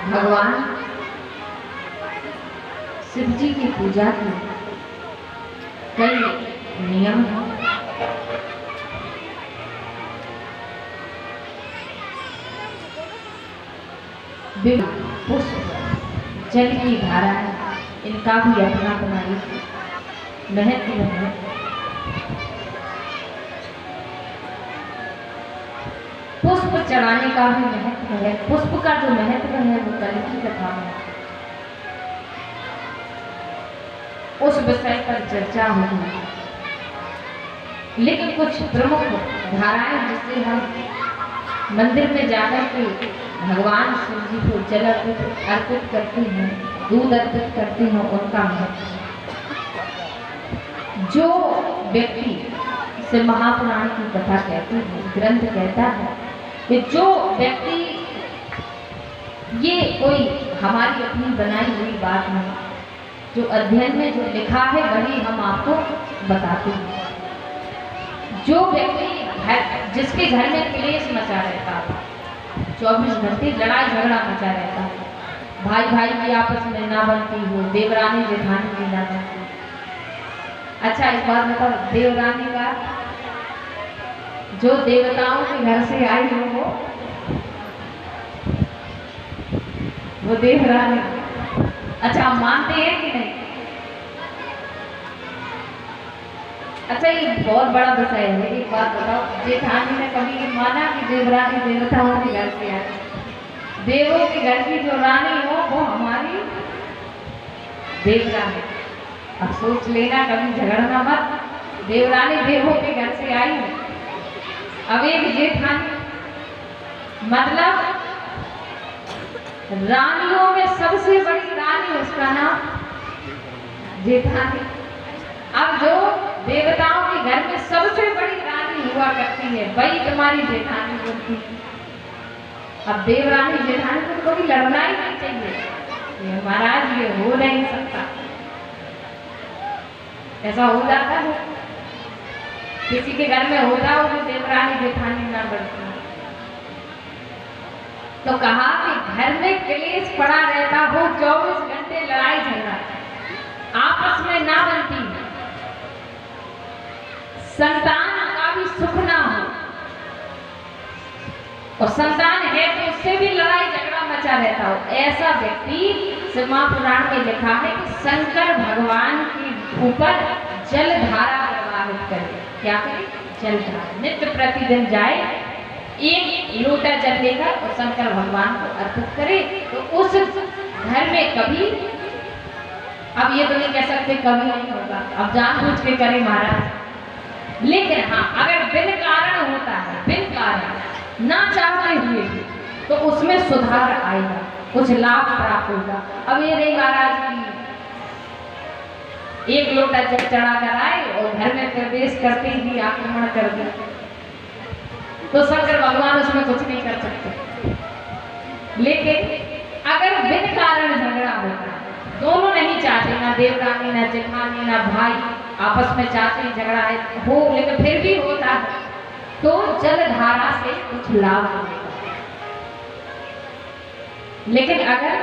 भगवान शिव जी की पूजा की कई नियम हैं। पुष्प, जल की धारा, इनका भी अपना अपना महत्व है। पुष्प चढ़ाने का भी महत्व है। पुष्प का जो महत्व है वो कल की कथा में उस विषय पर चर्चा होगी, लेकिन कुछ प्रमुख धाराएं जिससे हम मंदिर में जाकर के भगवान शिव जी को जल अर्पित करते हैं, दूध अर्पित करते हैं, उनका महत्व। जो व्यक्ति से महापुराण की कथा कहती है, ग्रंथ कहता है कि जो व्यक्ति, ये कोई हमारी अपनी बनाई हुई बात नहीं, जो अध्ययन में जो लिखा है वही हम आपको बताते हैं। जो व्यक्ति जिसके घर में क्लेश मचा रहता है, 24 घंटे लड़ाई झगड़ा मचा रहता है, भाई भाई की आपस में ना बनती हो, देवरानी जेठानी की ना बनती। अच्छा एक बात बताओ, देवरानी का जो देवताओं के घर से आई हो वो देवरानी। अच्छा आप मानते हैं कि नहीं? अच्छा ये बहुत बड़ा विषय है। एक बात बताओ, जेठानी ने कभी माना कि देवरानी देवताओं के घर से आई? देवों के घर की जो रानी हो वो हमारी देवरानी। अब सोच लेना, कभी झगड़ना मत। देवरानी देवों के घर से आई है। अब एक जेठानी, मतलब रानियों में सबसे बड़ी रानी, उसका नाम जेठानी। अब जो देवताओं के घर में सबसे बड़ी रानी हुआ करती है वही तुम्हारी जेठानी होती है। अब देवरानी जेठानी को कभी लड़ना ही नहीं चाहिए। ये महाराज ये हो नहीं सकता, ऐसा हो जाता है। किसी के घर में होता हो जो देवरानी जेठानी ना बढ़ती, तो कहा कि घर में क्लेश पड़ा रहता हो, 24 घंटे लड़ाई झगड़ा, आपस में ना बनती, संतान का भी सुख ना हो, और संतान है तो उससे भी लड़ाई झगड़ा मचा रहता हो, ऐसा व्यक्ति शिव महापुराण में लिखा है कि शंकर भगवान के ऊपर जल धारा प्रवाहित करे। क्या करे? जल धारा। नित्य प्रतिदिन जाए, एक लोटा जल लेकर और शंकर भगवान को अर्पित करे, तो उस घर में कभी, अब ये तो नहीं कह सकते कभी नहीं होगा, अब जानबूझ के करे महाराज, लेकिन हाँ अगर बिन कारण होता है, बिन कारण ना चाहते हुए भी, तो उसमें सुधार आएगा, कुछ लाभ प्राप्त होगा। अब ये नहीं महाराज की एक लोटा जल चढ़ा कर आए और घर में प्रवेश करते ही आक्रमण कर दिया, तो शंकर भगवान उसमें कुछ नहीं कर सकते। लेकिन अगर बिन कारण झगड़ा होता, दोनों नहीं चाहते, ना देवरानी ना जेठानी ना भाई आपस में चाहते झगड़ा है हो, लेकिन फिर भी होता है, तो जल धारा से कुछ लाभ होगा। लेकिन अगर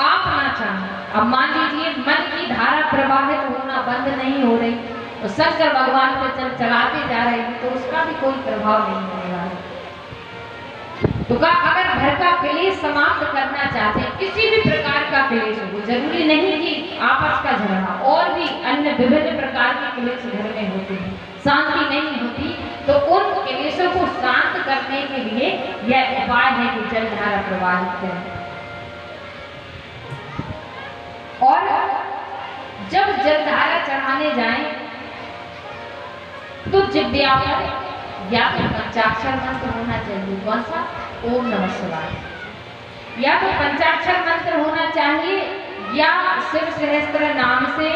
आप ना चाहें, अब मान लीजिए मन की धारा प्रवाहित होना बंद नहीं हो रही, तो शंकर भगवान पे जल चलाते जा रहे हैं, तो उसका भी कोई प्रभाव नहीं होगा। तो अगर घर का क्लेश समाप्त करना चाहते हैं, किसी भी प्रकार का क्लेश हो, जरूरी नहीं कि आपस का झगड़ा, और भी अन्य विभिन्न प्रकार के क्लेश घर में होते हैं, शांति नहीं होती, तो उन क्लेशों को शांत करने के लिए यह उपाय है कि जल धारा प्रवाहित करें। और जब जल धारा चढ़ाने जाएं, तो जिव्या पर या तो पंचाक्षर मंत्र होना चाहिए। कौन सा? ओम नमः शिवाय। या तो पंचाक्षर मंत्र होना चाहिए, या शिव सहस्त्र नाम से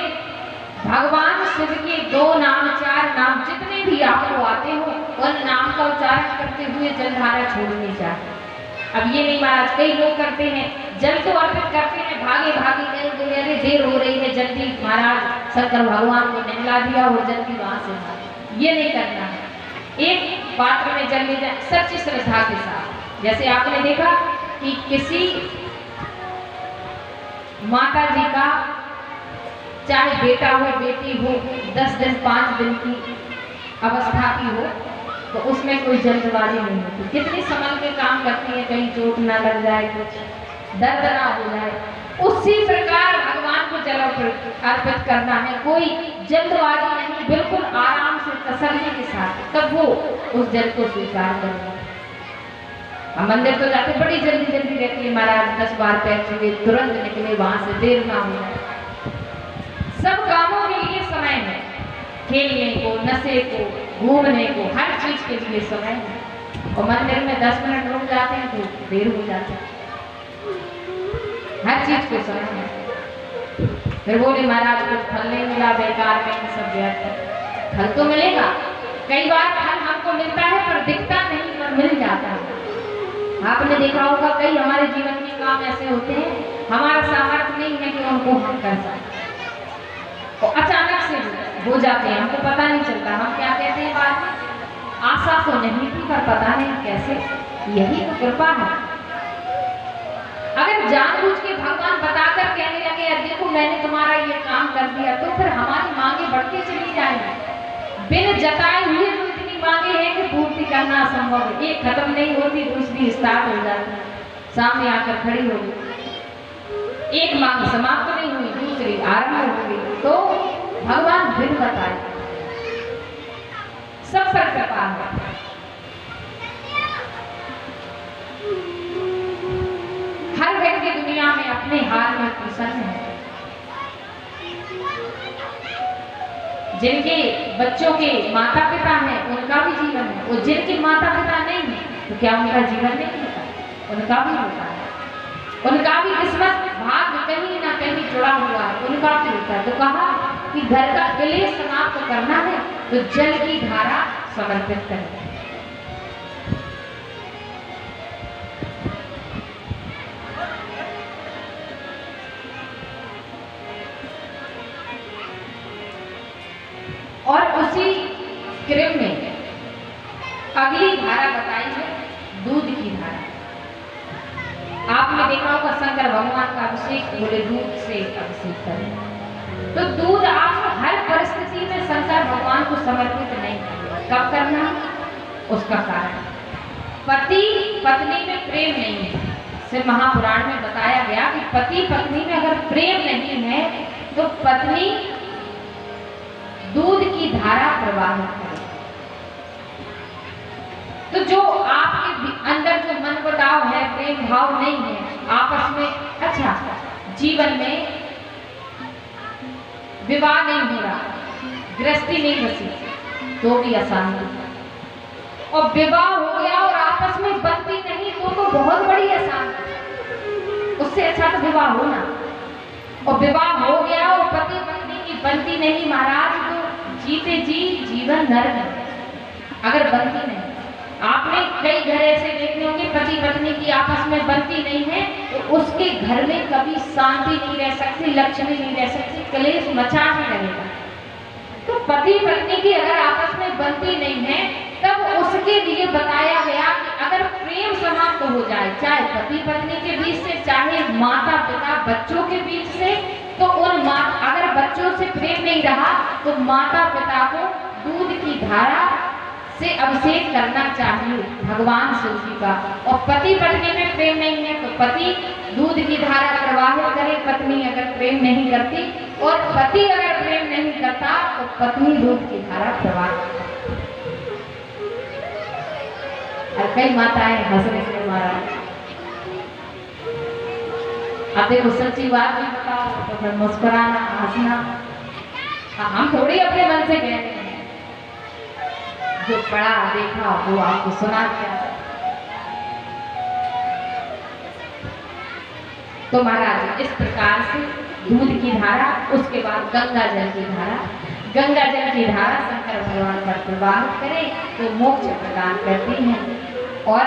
भगवान शिव के 2 नाम 4 नाम जितने भी आपको आते हो, उन नाम का उच्चारण करते हुए जल धारा छोड़नी चाहिए। अब ये नहीं महाराज, कई लोग करते हैं, जल तो अर्पित करते हैं, भागे भागे गए, अरे देर हो रही है, जल्दी महाराज शंकर भगवान को नहला दिया और जल्दी वहां से। ये नहीं करना है। एक पात्र में जल ले जाए सच्ची श्रद्धा के साथ, जैसे आपने देखा कि किसी माता जी का चाहे बेटा हो बेटी हो 10 दिन 5 दिन की अवस्था की हो तो उसमें कोई जल्दबाजी नहीं होती, कितनी संभल के काम करती है, कहीं चोट ना लग जाए, कुछ दर्द ना हो जाए। उसी प्रकार भगवान को जल अर्पित करना है, कोई जल्दबाजी नहीं, बिल्कुल आराम से तसल्ली के साथ, तब वो उस जल को स्वीकार करेंगे। हम मंदिर तो जाते बड़ी जल्दी जल्दी रहती है, महाराज 10 बार पैर छुए तुरंत निकले वहां से, देर ना हो जाए। सब कामों के लिए समय है, खेलने को, नशे को, घूमने को, हर चीज के लिए समय है। और मंदिर में 10 मिनट रुक जाते हैं तो देर हो जाती है, हर चीज को समय है। फिर बोले महाराज कुछ फल नहीं मिला, बेकार में सब व्यर्थ है। फल तो मिलेगा, कई बार फल हमको मिलता है पर दिखता नहीं, पर मिल जाता है। आपने देखा होगा कई हमारे जीवन के काम ऐसे होते हैं, हमारा सामर्थ्य नहीं है कि उनको हम कर सकें, तो अचानक से हो जाते हैं, हमको पता नहीं चलता। हम क्या कहते हैं बाद में, आशा तो नहीं थी पर पता नहीं कैसे, यही तो कृपा है। अगर जानबूझ के भगवान बताकर कहने लगे देखो मैंने तुम्हारा ये काम कर दिया, तो फिर हमारी मांगे बढ़ती चली जाएंगी। बिन जताए हुए तो इतनी मांगे हैं कि पूर्ति करना असंभव है। एक खत्म नहीं होती दूसरी स्टार्ट हो जाती है, सामने आकर खड़ी हो गई। एक मांग समाप्त नहीं हुई दूसरी आरंभ हो गई। तो भगवान बिन बताए सब पर कृपा है। हर व्यक्ति दुनिया में अपने हाल में प्रसन्न है। जिनके बच्चों के माता पिता हैं उनका भी जीवन है, और जिनके माता पिता नहीं है तो क्या उनका जीवन नहीं होता? उनका भी होता है, उनका भी किस्मत भाग्य कहीं ना कहीं जुड़ा हुआ है, उनका भी होता है। तो कहा कि घर का क्लेश समाप्त करना है तो जल की धारा समर्पित करें। और उसी क्रम में अगली धारा बताई है दूध की धारा। आपने देखा होगा शंकर भगवान का अभिषेक बोले दूध से अभिषेक करें। तो दूध आप हर परिस्थिति में शंकर भगवान को समर्पित नहीं करेगा। कब करना? उसका कारण पति पत्नी में प्रेम नहीं है। सिर्फ महापुराण में बताया गया कि पति पत्नी में अगर प्रेम नहीं है तो पत्नी दूध की धारा प्रवाहित करे। तो जो आपके अंदर जो मन मुटाव है, प्रेम भाव नहीं है आपस में, अच्छा जीवन में विवाह नहीं हो रहा, गृहस्थी नहीं बसी, तो भी अशांति। और विवाह हो गया और आपस में बनती नहीं तो बहुत बड़ी अशांति। उससे अच्छा तो विवाह होना। और विवाह हो गया और पति पत्नी की बनती नहीं महाराज, तो जीते जी जीवन नरक है। अगर बनती नहीं, आपने कई घर ऐसे देखे होंगे पति पत्नी की आपस में बनती नहीं है तो उसके घर में कभी शांति नहीं रह सकती, लक्ष्मी नहीं रह सकती, कलेश मचा ही रहेगा। तो पति पत्नी की अगर आपस में बनती नहीं है तब उसके लिए बताया गया कि अगर प्रेम समाप्त हो जाए, चाहे पति पत्नी के बीच से, चाहे माता पिता बच्चों के बीच से, तो उन अगर बच्चों से प्रेम नहीं रहा तो माता पिता को दूध की धारा से अभिषेक करना चाहिए भगवान शिव जी का। और पति पत्नी में प्रेम नहीं है तो पति दूध की धारा प्रवाहित करे, पत्नी अगर प्रेम नहीं करती, और पति अगर प्रेम नहीं करता तो पत्नी दूध की धारा प्रवाहित करे। और कई माताएं हंसने से मारा। अब देखो सच्ची बात भी बताओ तो फिर मुस्कुराना हंसना, हम थोड़ी अपने मन से कह रहे हैं, जो पढ़ा देखा वो आपको सुना दिया। तो महाराज इस प्रकार से दूध की धारा, उसके बाद गंगा जल की धारा, गंगा जल की धारा शंकर भगवान पर प्रवाहित करे तो मोक्ष प्रदान करती है। और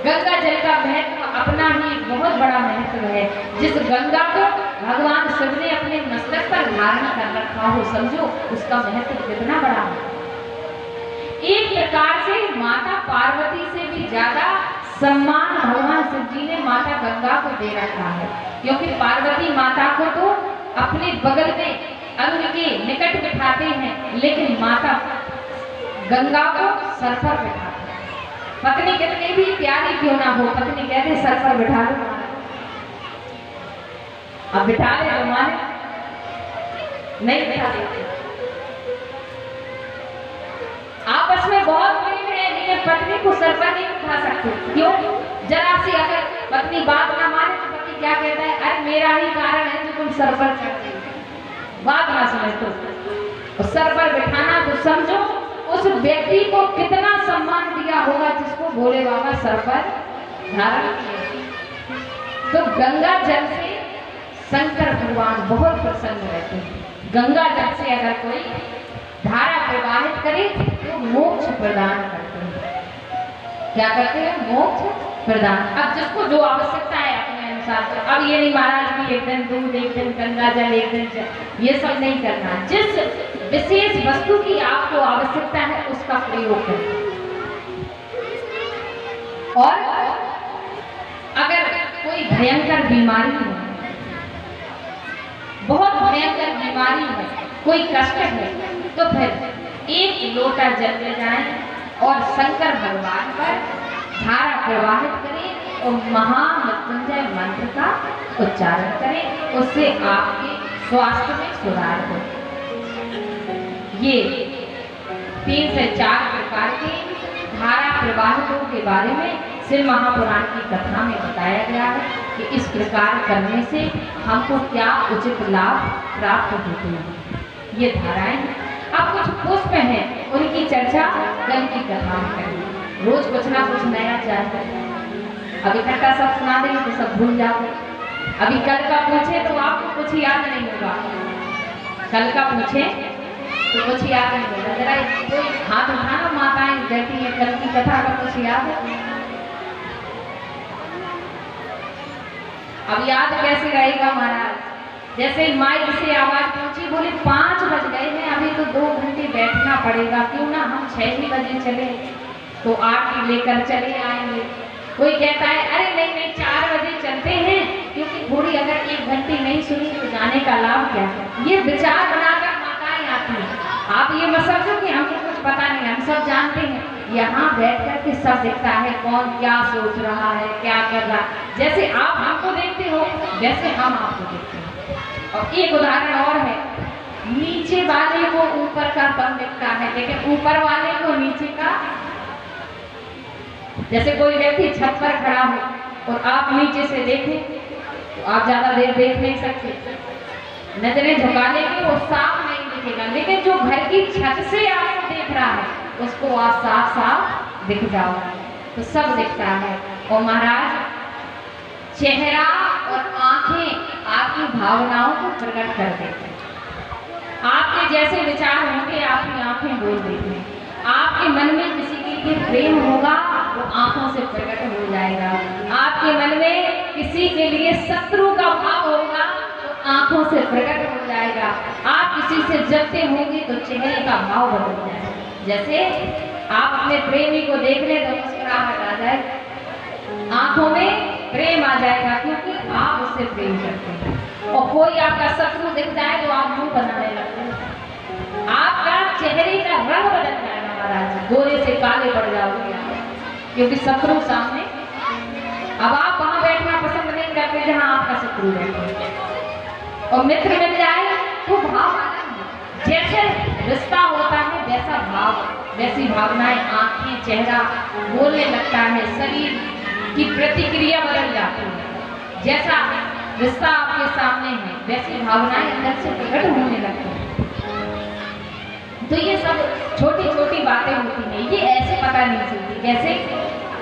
गंगा जल का महत्व अपना ही बहुत बड़ा महत्व है। जिस गंगा को भगवान शिव ने अपने मस्तक पर धारण कर रखा हो, समझो उसका महत्व कितना बड़ा है। एक प्रकार से माता पार्वती से भी ज्यादा सम्मान भगवान शिव जी ने माता गंगा को दे रखा है, क्योंकि पार्वती माता को तो अपने बगल में अंग के निकट बिठाते हैं, लेकिन माता गंगा को सर पर बिठाते हैं। पत्नी कितनी भी प्यारी क्यों ना हो, पत्नी कहते सर पर बिठा लो, अब बिठा ले हमारे नहीं बिठा देते। आपस में बहुत प्रेम है, लेकिन पत्नी को सर पर नहीं उठा सकते। क्यों? जरा सी अगर पत्नी बात ना माने तो पति क्या कहता है, अरे मेरा ही कारण है जो तुम सर पर चढ़ती हो, बात ना समझ तो सर पर बिठाना तो समझो उस व्यक्ति को कितना सम्मान दिया होगा जिसको भोले बाबा सर पर धारण किए। तो गंगा जल से शंकर भगवान बहुत प्रसन्न रहते हैं। गंगा जल से अगर कोई धारा प्रवाहित करे तो मोक्ष प्रदान करते हैं। क्या करते हैं? मोक्ष प्रदान। अब जिसको जो आवश्यकता है अपने अनुसार, तो अब ये नहीं महाराज की एक दिन दूध, एक दिन गंगा जल, एक दिन जल, ये सब नहीं करना। जिस विशेष वस्तु की आपको आवश्यकता है उसका प्रयोग करें। और अगर कोई भयंकर बीमारी है, बहुत भयंकर बीमारी है, कोई कष्ट है, तो फिर एक लोटा जल ले जाएं और शंकर भगवान पर धारा प्रवाहित करें और महामृत्युंजय मंत्र का उच्चारण करें, उससे आपके स्वास्थ्य में सुधार हो। ये 3 से 4 प्रकार के धारा प्रवाहितों के बारे में शिव महापुराण की कथा में बताया गया है कि इस प्रकार करने से हमको क्या उचित लाभ प्राप्त होते हैं। ये धाराएं अब कुछ पुष्प हैं, उनकी चर्चा कल की कथा में करेंगे। रोज कुछ ना कुछ नया चाहिए। अब इकट्ठा सब सुना देंगे तो सब भूल जाओगे। अभी कल का पूछे तो आपको कुछ याद नहीं होगा, कल का पूछे तो कुछ याद नहीं होगा। जरा कोई हाथ उठाना, माताएं कहती है कल की कथा का कुछ याद है? अब याद कैसे रहेगा महाराज? जैसे माइक से आवाज पहुंची, बोले 5 बज गए हैं, अभी तो 2 घंटे बैठना पड़ेगा, क्यों ना हम 6 ही बजे चले तो 8 लेकर चले आएंगे। कोई कहता है अरे नहीं नहीं 4 बजे चलते हैं, क्योंकि थोड़ी अगर 1 घंटे नहीं सुनी तो जाने का लाभ क्या है। ये विचार बनाकर माताएं आती हैं। आप ये मत समझो कि हमको कुछ पता नहीं, हम सब जानते हैं। यहाँ बैठ कर के सब दिखता है कौन क्या सोच रहा है, क्या कर रहा है। जैसे आप हमको देखते हो वैसे हम आपको देखते हैं। और एक उदाहरण और है, नीचे वाले को ऊपर का कम दिखता है, लेकिन ऊपर वाले को नीचे का। जैसे कोई व्यक्ति छत पर खड़ा हो और आप नीचे से देखें तो आप ज्यादा देर देख नहीं सकते, नजरें झुका लेंगे, वो साफ नहीं दिखेगा। लेकिन जो घर की छत से आपको देख रहा है उसको आप साफ साफ दिख जाओ, तो सब दिखता है। और महाराज चेहरा और आंखें आपकी भावनाओं को प्रकट कर देते हैं। आपके जैसे विचार होंगे आपकी आंखें बोल देती हैं। आपके मन में किसी के लिए प्रेम होगा वो आंखों से प्रकट हो जाएगा। आपके मन में किसी के लिए शत्रु का भाव होगा तो आंखों से प्रकट हो जाएगा। आप किसी से जलते होंगे तो चेहरे का भाव बदल जाएगा। जैसे आप अपने प्रेमी को देख ले तो मुस्कुराहट आ जाए, आंखों में प्रेम आ जाएगा, क्योंकि आप उससे प्रेम करते हैं। और कोई आपका शत्रु दिख जाए तो आप मुंह बनाने लगते हैं, आपका चेहरे का रंग बदल जाएगा महाराज, गोरे से काले पड़ जाओगे क्योंकि शत्रु सामने। अब आप वहां बैठना पसंद नहीं करते जहां आपका शत्रु बैठे, और मित्र मिल जाए तो भाव जैसे रिश्ता होता है वैसा भाव, वैसी भावनाएं, आंखें, चेहरा बोलने लगता है, शरीर की प्रतिक्रिया बदल जाती है। जैसा रिश्ता आपके सामने है वैसी भावनाएं अंदर से प्रकट होने लगती हैं। तो ये सब छोटी छोटी बातें होती हैं, ये ऐसे पता नहीं चलती। कैसे?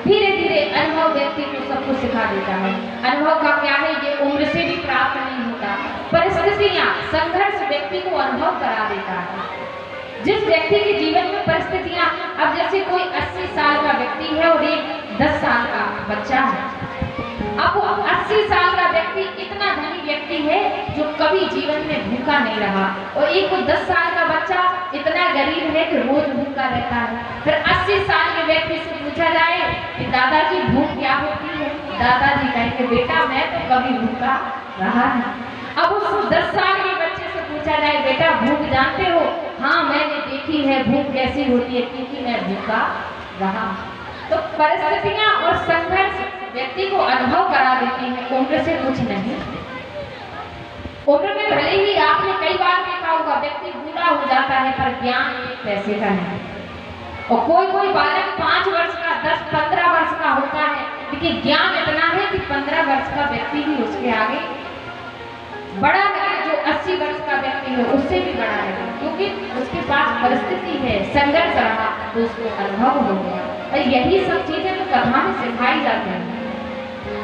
धीरे धीरे अनुभव व्यक्ति को सब कुछ सिखा देता है। अनुभव का क्या है, ये उम्र से भी प्राप्त नहीं होता। परिस्थितियां, संघर्ष व्यक्ति को अनुभव करा देता है। जिस व्यक्ति के जीवन में परिस्थितियां, अब जैसे कोई 80 साल का व्यक्ति है और एक 10 साल का बच्चा है। अब वो 80 साल का व्यक्ति इतना धनी व्यक्ति है जो कभी जीवन में भूखा नहीं रहा, और एक को 10 साल का बच्चा इतना गरीब है कि रोज भूखा रहता है। फिर 80 साल के व्यक्ति से पूछा जाए कि दादाजी भूख क्या होती है, दादाजी कहेंगे बेटा मैं तो कभी भूखा रहा नहीं। अब उस 10 साल के बच्चे से पूछा जाए बेटा भूख जानते हो, हाँ मैंने देखी है भूख कैसी होती है क्योंकि मैं भूखा रहा। तो परिस्थितियां और संघर्ष व्यक्ति को अनुभव करा देती है, उम्र से कुछ नहीं। उम्र में भले ही आपने कई बार देखा होगा व्यक्ति बूढ़ा हो जाता है पर ज्ञान एक पैसे का नहीं। और कोई बालक 5 वर्ष का 10-15 वर्ष का होता है, लेकिन ज्ञान इतना है कि 15 वर्ष का व्यक्ति भी उसके आगे बड़ा है, जो 80 वर्ष का व्यक्ति है उससे भी बड़ा है, क्योंकि उसके पास परिस्थिति है, संघर्ष रहा तो उसको अनुभव हो गया। और यही सब चीजें तो कथा में सिखाई जाती हैं।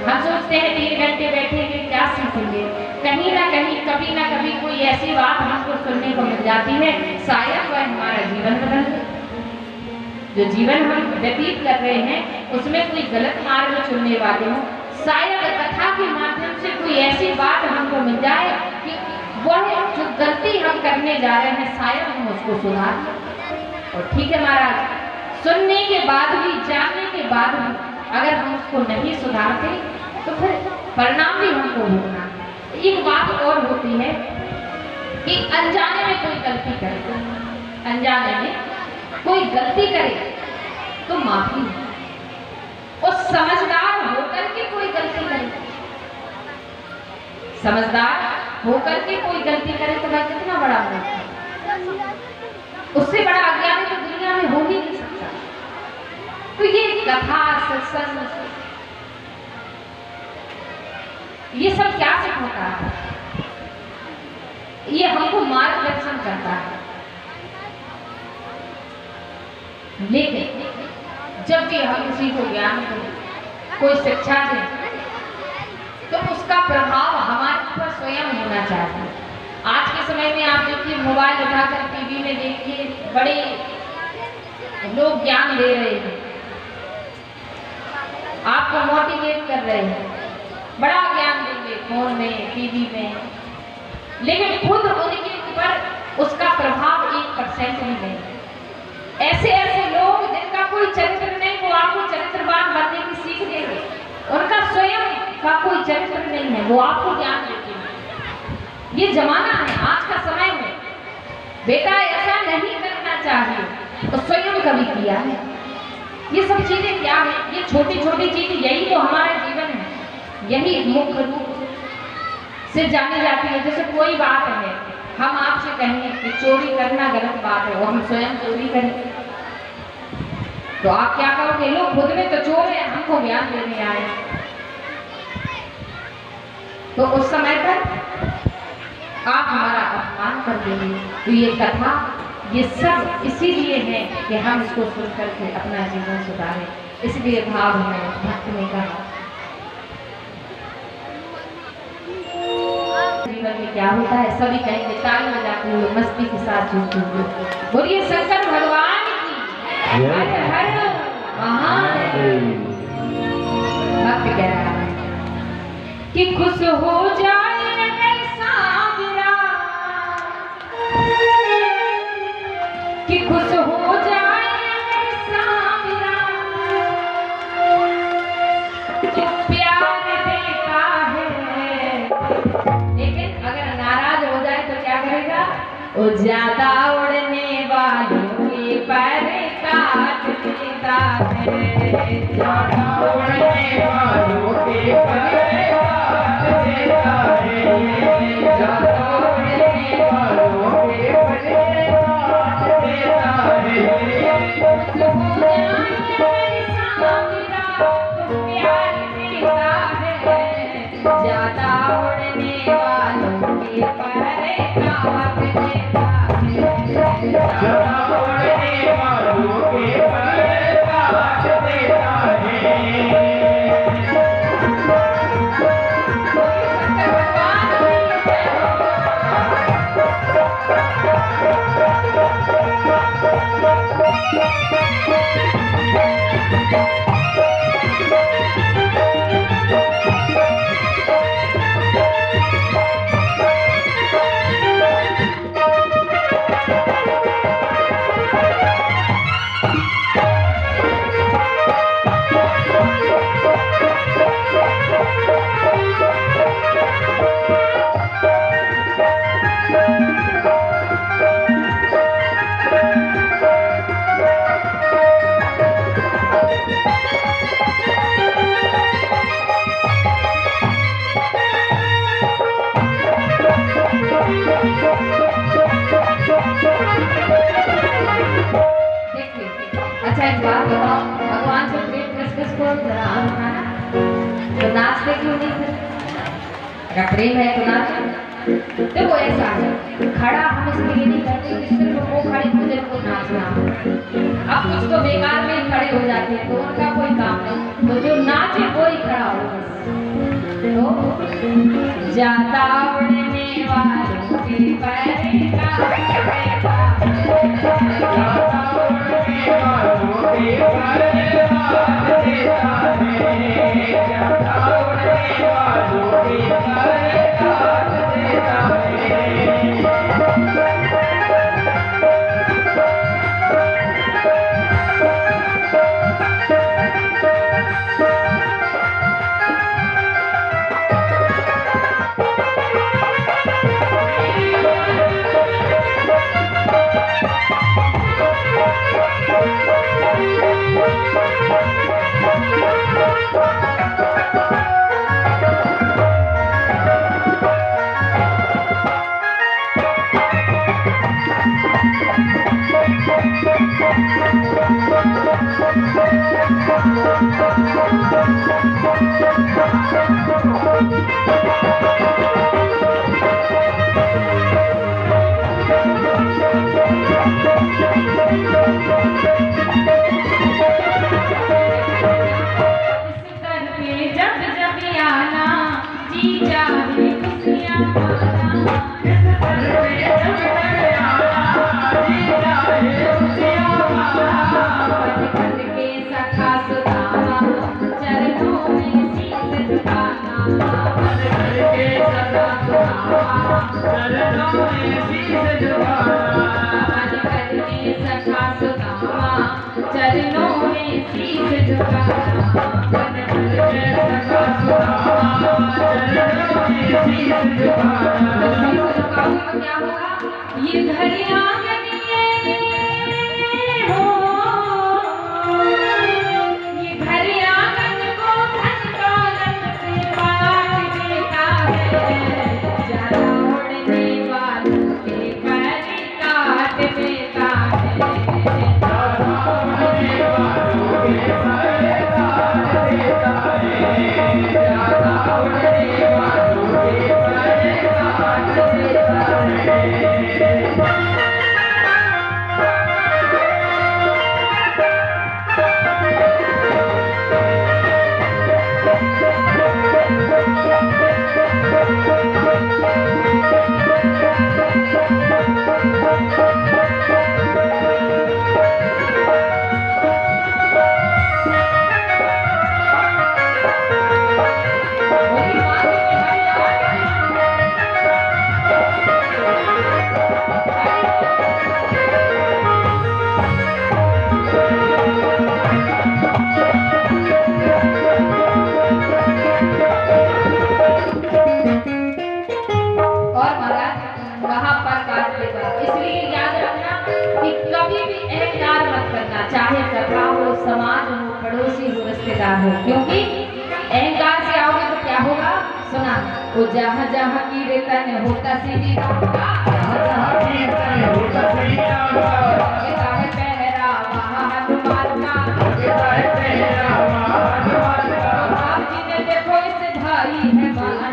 हम सोचते हैं 3 घंटे बैठेंगे क्या सीखेंगे, कहीं ना कहीं कभी ना कभी कोई ऐसी बात हमको सुनने को मिल जाती है, शायद वह हमारा जीवन बदल दे। जो जीवन हम व्यतीत कर रहे हैं उसमें कोई गलत मार्ग चुनने वाले हो, शायद कथा के माध्यम से कोई ऐसी बात हमको मिल जाए कि वह जो गलती हम करने जा रहे हैं शायद हम उसको सुधार लें। और ठीक है महाराज, सुनने के बाद भी, जानने के बाद भी अगर हम उसको नहीं सुधारते तो फिर परिणाम भी हमको भोगना है। एक बात और होती है कि अनजाने में कोई गलती करे, अनजाने में कोई गलती करे तो माफी, और समझदार होकर के कोई गलती करे, समझदार होकर के कोई गलती करे तो वह कितना बड़ा होगा, उससे बड़ा अज्ञानी तो दुनिया में हो ही नहीं सकता। तो ये कथा सत्संग ये सब क्या सिखाता है, ये हमको मार्गदर्शन करता है। लेकिन जब भी हम किसी को ज्ञान दें, कोई शिक्षा दें, तो उसका प्रभाव हमारे ऊपर स्वयं होना चाहिए। आज के समय में आप देखिए, मोबाइल उठाकर टीवी में देखिए, बड़े लोग ज्ञान दे रहे हैं, आपको मोटिवेट कर रहे हैं, बड़ा ज्ञान देंगे फोन में, टीवी में, लेकिन खुद उनके ऊपर उसका प्रभाव 1% भी नहीं। ऐसे लोग जिनका कोई चरित्र नहीं, वो आपको चरित्रवान बनने की सीख देंगे, उनका स्वयं का कोई चरित्र नहीं है, वो आपको ज्ञान देते हैं। ये जमाना है, आज का समय है, बेटा ऐसा नहीं करना चाहिए तो स्वयं कभी किया है। ये सब चीजें क्या है, ये छोटी छोटी चीजें, यही तो हमारा जीवन है, यही मुख्य रूप से जानी जाती है। जैसे कोई बात है, हम आपसे कहेंगे कि चोरी करना गलत बात है और हम स्वयं चोरी करें तो आप क्या करोगे, लोग खुद में तो चोर है, हमको ज्ञान देने आए, तो उस समय पर आप हमारा अपमान कर देंगे। तो ये कथा, ये सब इसीलिए है कि हम इसको सुन करके अपना जीवन सुधारें, इसलिए भाव में भक्त ने कहा जीवन में क्या होता है, सभी कहेंगे ताली बजाते हुए मस्ती के साथ झूमते हुए, बोलिए शंकर भगवान की हर हर महादेव। भक्त कह रहा है कि खुश हो जाए सावरा, कि खुश हो जाए सावरा, जो प्यार देता है, लेकिन अगर नाराज हो जाए तो क्या करेगा, वो ज्यादा उड़ने वालों के पर काट देता है, ज्यादा उड़ने वालों के पर काट देता है, ज्यादा उड़ने वालों के पर काट देता है। खुश हो जाए सावरा तो प्यार देता है, ज्यादा उड़ने वालों के पर काट देता है, ज्यादा उड़ने वालों के पर काट देता है। देखो जरा खाना तो नाचते क्यों नहीं थे? अगर प्रेम है तो नाचो। देखो ऐसा है, खड़ा हम इसलिए नहीं करते कि सिर्फ वो खड़े हो जिनको नाचना। अब कुछ तो बेकार में खड़े हो जाते हैं तो उनका कोई काम नहीं, तो जो नाचे वो ही खड़ा हो। तो जाता उड़ने वालों के पर का क्या होगा? ये घड़ी आंगन हो, ये घड़ी आंगन को धन दौलत से बांट देता है। जरा उड़ने वालों के पर काट देता है। जरा उड़ने वालों के पर काट देता है। जरा उड़ने वालों के पर काट देता है। इसलिए याद रखना कि कभी भी अहंकार मत करना, चाहे सखा हो, समाज हो, पड़ोसी हो, रिश्तेदार हो, क्योंकि अहंकार से आओगे तो क्या होगा? सुना, वो जहाँ जहाँ की रेता में होता सीधी होता देखो इस भाई है माना,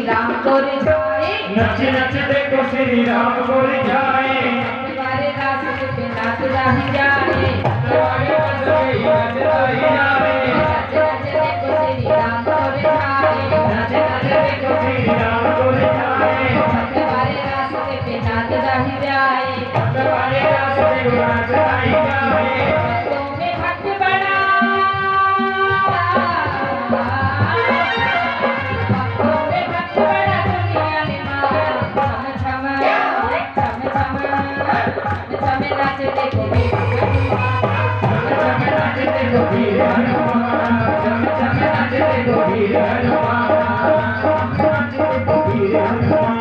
राम को रिझाए, नच नच देखो श्री राम को रिझाए, तुम्हारे रास्ते पे नाच रही जाए, तुम्हारे रास्ते पे नाच रही जाए, नच नच देखो श्री राम को रिझाए, नच नच देखो श्री राम को रिझाए, तुम्हारे रास्ते पे नाच रही जाए, तुम्हारे रास्ते पे नाच रही जाए, भक्तों में भक्त बड़ा, भक्तों में भक्त बड़ा दुनिया ने मारा, छम छम छम छम छम नाच देखो वीर हनुमान, नाच देखो वीर हनुमान, चम चम नाच देखो वीर हनुमान, नाच देखो वीर हनुमान।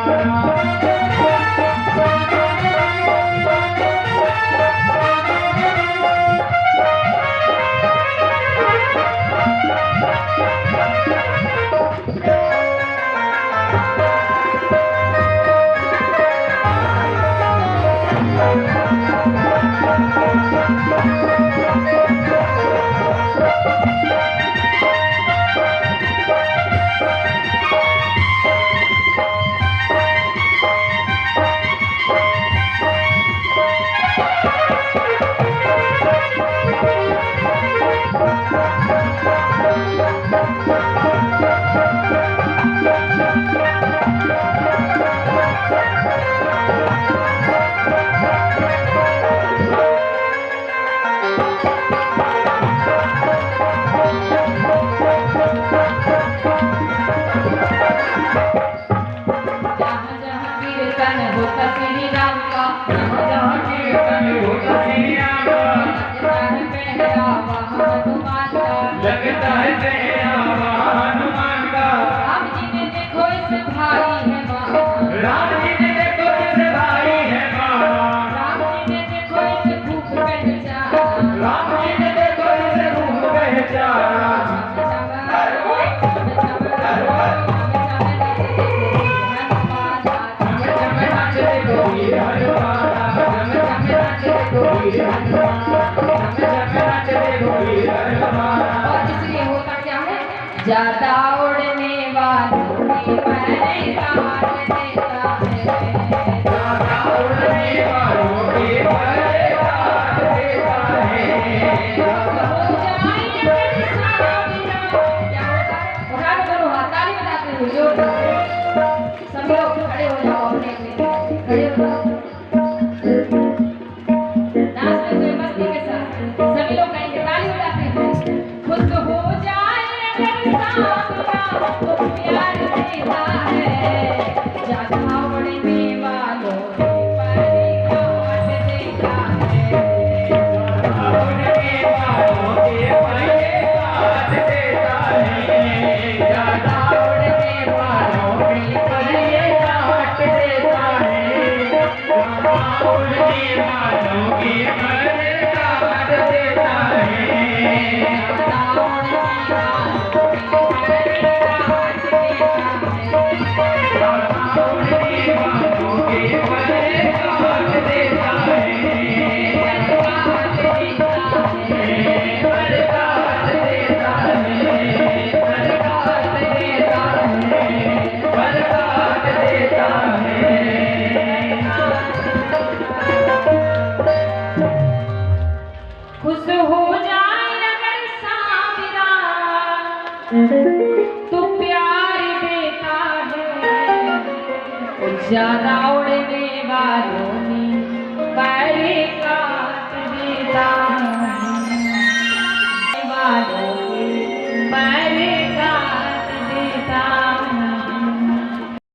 लगता है पहरावा हनुमान का, राम जी ने देखो इस भाई है मां, राम जी ने देखो इस भाई है मारा, राम जी ने देखो इस भूख पहचाना, राम जी ने देखो इस रूप पहचाना, नाच देखो वीर हनुमान, नाच देखो वीर हनुमान, नाच देखो वीर हनुमान। और इसलिए होता क्या है, ज्यादा उड़ने वालों की मैंने काट देता है, ज्यादा उड़ने वालों की मैंने काट देता है, हो जाए अगर साबिरा, क्या होता है, उठा के दोनों हाथ ताली बजाते हुए जोर सभी लोग खड़े हो जाओ, अपने खड़े हो जाओ, नाचते हुए मस्ती के साथ सभी लोग कहेंगे ताली बजाते हुए, खुद हो जाए अगर साबिरा तो प्यार देता है, ज्यादा उड़ने वालों की परी काट देता है, उड़ने वालों की मैंने काट देता है, ज्यादा उड़ने वालों की मैंने काट देता है, ज्यादा उड़ने वालों की मैंने काट देता है, ज्यादा उड़ने वालों की परी काट देता है, ज्यादा उड़ने वालों की मैंने काट देता है, काट देता है, पर काट देता है, पर काट देता है, पर काट देता है। खुश हो जाए अगर साबिरा तो प्यार देता है, और ज्यादा उड़ने वालों ने